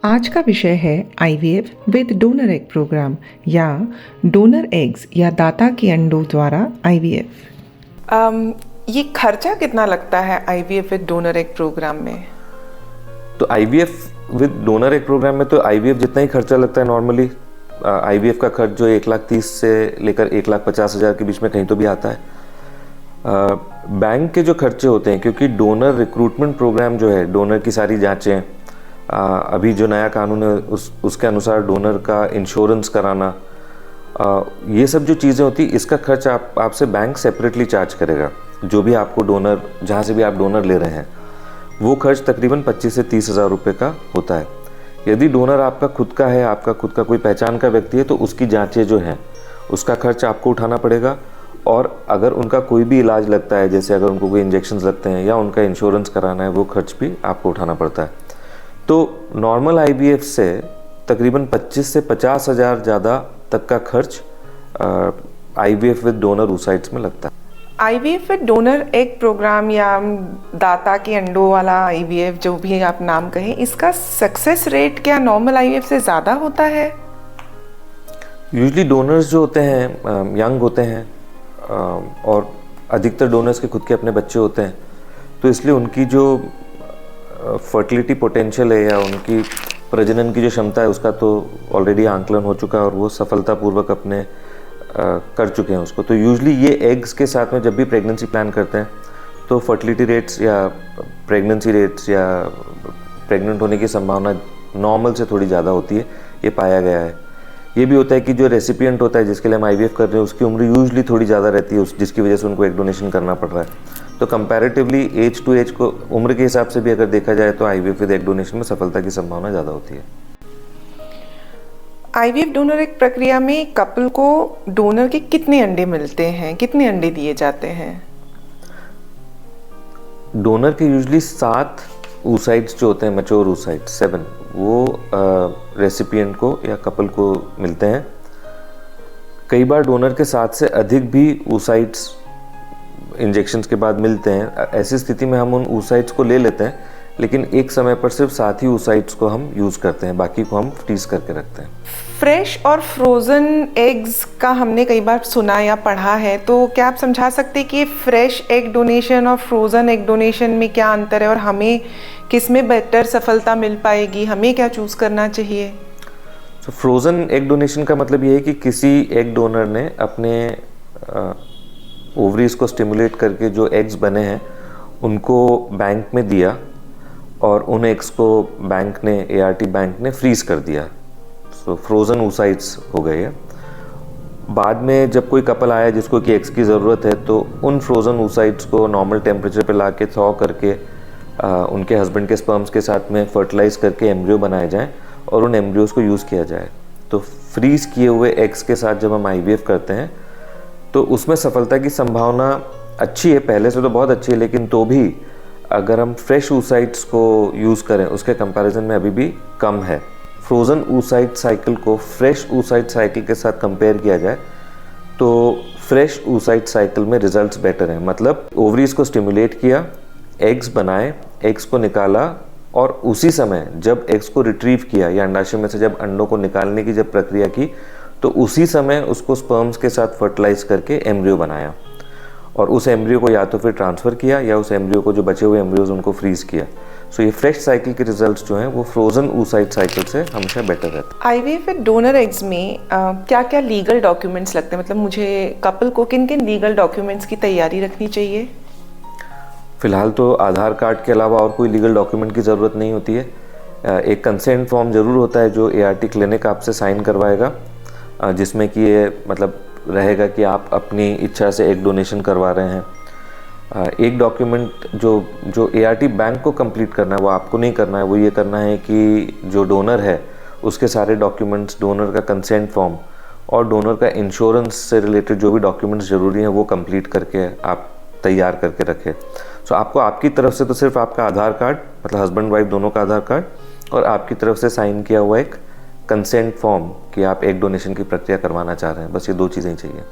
आज का विषय है IVF with donor egg program या डोनर एग्स या दाता के अंडों द्वारा आईवीएफ। ये खर्चा कितना लगता है IVF with donor egg program में? तो IVF with donor egg program में तो आईवीएफ जितना ही खर्चा लगता है नॉर्मली, आईवीएफ का खर्च जो 1,30,000 से लेकर 1,50,000 के बीच में कहीं तो भी आता है। बैंक के जो खर्चे होते हैं, क्योंकि डोनर रिक्रूटमेंट प्रोग्राम जो है, डोनर की सारी जांचें, अभी जो नया कानून है उसके अनुसार डोनर का इंश्योरेंस कराना, ये सब जो चीज़ें होती इसका खर्च आपसे बैंक सेपरेटली चार्ज करेगा। जो भी आपको डोनर, जहाँ से भी आप डोनर ले रहे हैं, वो खर्च तकरीबन 25 से 30 हज़ार रुपये का होता है। यदि डोनर आपका खुद का है, आपका खुद का कोई पहचान का व्यक्ति है, तो उसकी जांचें जो हैं उसका खर्च आपको उठाना पड़ेगा। और अगर उनका कोई भी इलाज लगता है, जैसे अगर उनको कोई इंजेक्शन्स लगते हैं या उनका इंश्योरेंस कराना है, वो खर्च भी आपको उठाना पड़ता है। तो नॉर्मल आईवीएफ से तकरीबन 25 से 50 हज़ार ज़्यादा तक का खर्च आईवीएफ विद डोनर oocytes में लगता है। IVF with donor egg program या दाता के अंडों वाला आईवीएफ, जो भी आप नाम कहें, इसका सक्सेस रेट क्या नॉर्मल आईवीएफ से ज़्यादा होता है? यूजली डोनर्स जो होते हैं यंग होते हैं, और अधिकतर डोनर्स के खुद के अपने बच्चे होते हैं, तो इसलिए उनकी जो फर्टिलिटी पोटेंशियल है या उनकी प्रजनन की जो क्षमता है, उसका तो ऑलरेडी आंकलन हो चुका है और वो सफलतापूर्वक अपने कर चुके हैं उसको। तो यूजली ये एग्स के साथ में जब भी प्रेगनेंसी प्लान करते हैं, तो फर्टिलिटी रेट्स या प्रेगनेंसी रेट्स या प्रेग्नेंट होने की संभावना नॉर्मल से थोड़ी ज़्यादा होती है, ये पाया गया है। ये भी होता है कि जो रेसिपिएंट होता है, जिसके लिए हम आईवीएफ कर रहे हैं, उसकी उम्र यूजली थोड़ी ज़्यादा रहती है, जिसकी वजह से उनको एग डोनेशन करना पड़ रहा है। तो कंपैरेटिवली एज टू एज को, उम्र के हिसाब से भी अगर देखा जाए, तो आईवीएफ विद एग डोनेशन में सफलता की संभावना ज़्यादा होती है। आईवीएफ डोनर एग प्रक्रिया में कपल को डोनर के कितने अंडे मिलते हैं, कितने अंडे दिए जाते हैं? डोनर के यूजली 7 oocytes जो होते हैं, मैच्योर oocytes 7, वो रेसिपिएंट को या कपल को मिलते हैं। कई बार डोनर के 7 से अधिक भी oocytes इंजेक्शंस के बाद मिलते हैं। ऐसी स्थिति में हम उन oocytes को ले लेते हैं, लेकिन एक समय पर सिर्फ 7 ही oocytes को हम यूज़ करते हैं, बाकी को हम फ्रीज करके रखते हैं। फ्रेश और फ्रोज़न एग्स का हमने कई बार सुना या पढ़ा है, तो क्या आप समझा सकते हैं कि फ्रेश एग डोनेशन और फ्रोज़न एग डोनेशन में क्या अंतर है और हमें किस में बेटर सफलता मिल पाएगी, हमें क्या चूज़ करना चाहिए? तो फ्रोज़न एग डोनेशन का मतलब ये है कि किसी एग डोनर ने अपने ओवरीज को स्टिमुलेट करके जो एग्स बने हैं उनको बैंक में दिया, और उन एग्स को बैंक ने, एआरटी बैंक ने फ्रीज कर दिया। सो फ्रोज़न oocytes हो गए हैं। बाद में जब कोई कपल आया जिसको कि एग्स की ज़रूरत है, तो उन फ्रोज़न oocytes को नॉर्मल टेम्परेचर पे ला के थॉ करके उनके हस्बैंड के स्पर्म्स के साथ में फर्टिलाइज करके एम्ब्रियो बनाए जाएं और उन एम्ब्रियोज़ को यूज़ किया जाए। तो फ्रीज़ किए हुए एग्स के साथ जब हम आईवीएफ करते हैं, तो उसमें सफलता की संभावना अच्छी है, पहले से तो बहुत अच्छी है, लेकिन तो भी अगर हम फ्रेश oocytes को यूज़ करें, उसके कंपैरिजन में अभी भी कम है। फ्रोज़न oocyte साइकिल को फ्रेश oocyte साइकिल के साथ कंपेयर किया जाए, तो फ्रेश oocyte साइकिल में रिजल्ट्स बेटर हैं। मतलब ओवरीज को स्टिमुलेट किया, एग्स बनाए, एग्स को निकाला, और उसी समय जब एग्स को रिट्रीव किया या अंडाशय में से जब अंडों को निकालने की जब प्रक्रिया की, तो उसी समय उसको स्पर्म्स के साथ फर्टिलाइज करके एम्ब्रियो बनाया, और उस एम्ब्रियो को या तो फिर ट्रांसफ़र किया या उस एम्ब्रियो को, जो बचे हुए एम्ब्रियोज, उनको फ्रीज किया। सो ये फ्रेश साइकिल के रिजल्ट्स जो हैं वो फ्रोज़न oocyte साइकिल से हमेशा बेटर रहते हैं। आईवीएफ विद डोनर एग्स में क्या क्या लीगल डॉक्यूमेंट्स लगते हैं? मतलब मुझे कपल को किन किन लीगल डॉक्यूमेंट्स की तैयारी रखनी चाहिए? फ़िलहाल तो आधार कार्ड के अलावा और कोई लीगल डॉक्यूमेंट की ज़रूरत नहीं होती है। एक कंसेंट फॉर्म ज़रूर होता है जो एआरटी क्लिनिक आपसे साइन करवाएगा, जिसमें कि ये मतलब रहेगा कि आप अपनी इच्छा से एग डोनेशन करवा रहे हैं। एक डॉक्यूमेंट जो एआरटी बैंक को कंप्लीट करना है, वो आपको नहीं करना है। वो ये करना है कि जो डोनर है उसके सारे डॉक्यूमेंट्स, डोनर का कंसेंट फॉर्म और डोनर का इंश्योरेंस से रिलेटेड जो भी डॉक्यूमेंट्स ज़रूरी हैं, वो कंप्लीट करके आप तैयार करके रखें। सो आपको आपकी तरफ से तो सिर्फ आपका आधार कार्ड, मतलब हस्बैंड वाइफ दोनों का आधार कार्ड, और आपकी तरफ से साइन किया हुआ एक कंसेंट फॉर्म कि आप एग डोनेशन की प्रक्रिया करवाना चाह रहे हैं, बस ये 2 चीज़ें ही चाहिए।